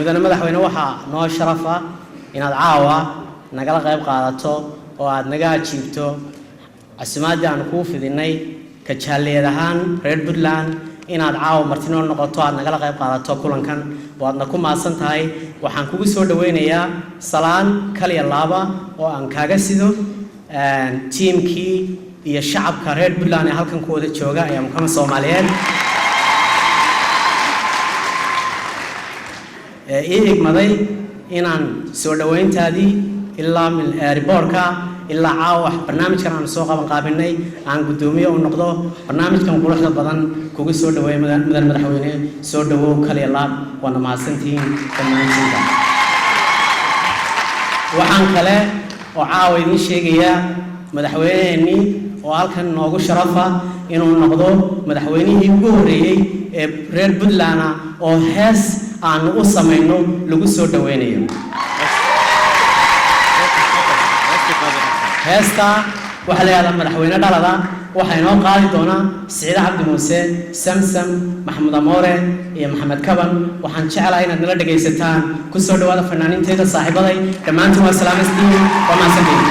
mudane madaxweyne waxa noo sharafa inaad caawa nagala qayb qaadato oo aad naga ajiibto casimaadii aan ku fidinay ka jaaliyad ahaan reer Puntland inaad caawa martino noqoto aad nagala qayb qaadato kulankan waadna ku maasan tahay waxaan kugu soo dhaweynayaa salaan kaliya laaba oo aan kaaga sido teamkii iyo shacabka reer Puntland ee halkan ku wada jooga ee muxuu Soomaaliyeed igmaday inaan soo dhaweyntaadii ilaa min airportka ilaa caawa barnaamijkan aan soo qaban qaabinay aan gudoomiye u noqdo barnaamijkan quruxda badan kugu soo dhaweey madaxweyne soo dhawow kaliya laab wana mahadsantiin dhammaantiin waxaan kale oo caawa idin sheegaya madaxweyneeni oo halkan noogu sharafa inuu noqdo madaxweynihii ugu horeeyay ee reer Puntland oo hees aan u sameeyno lagu soo dhaweynayo heesta waxa la yiraahdaa madaxweyne dhalada waxa inoo qaadi doona Saciid Cabdi Muuse Samsam Maxamed Amoore iyo Maxamed Kaban waxaan jecelahay inaad nala dhageysataan ku soo dhawaada fanaaniinteeda saaxiibaday dhamaantiin waa salaamastiin waa maasantiin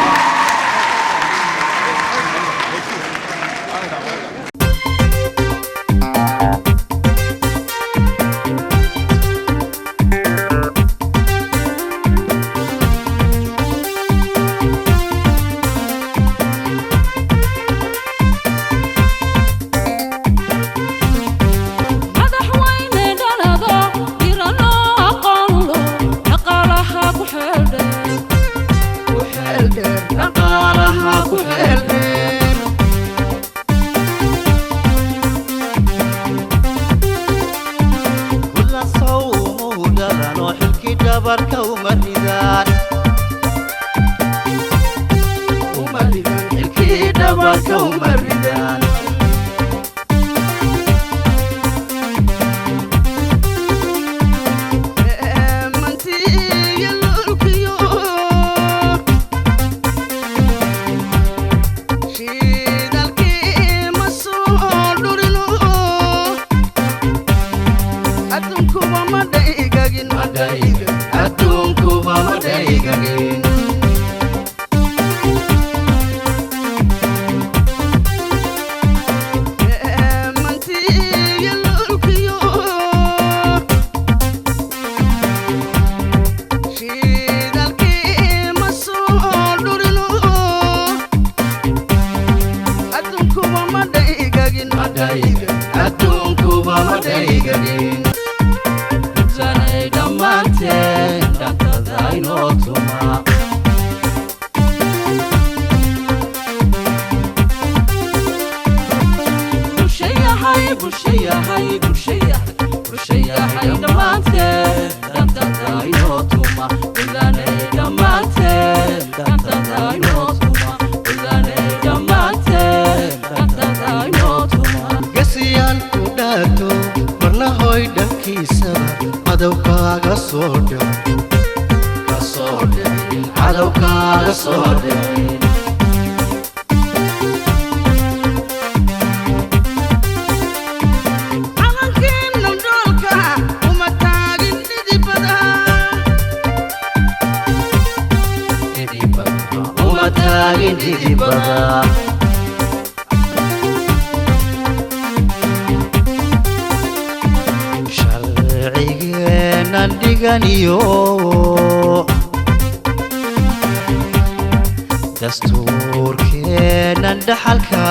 dastuurkeenan dhaxalka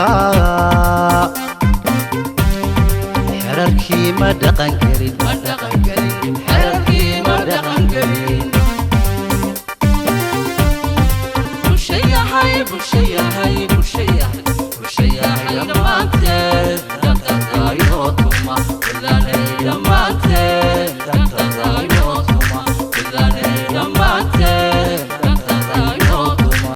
xerarkii ma dhaqan karin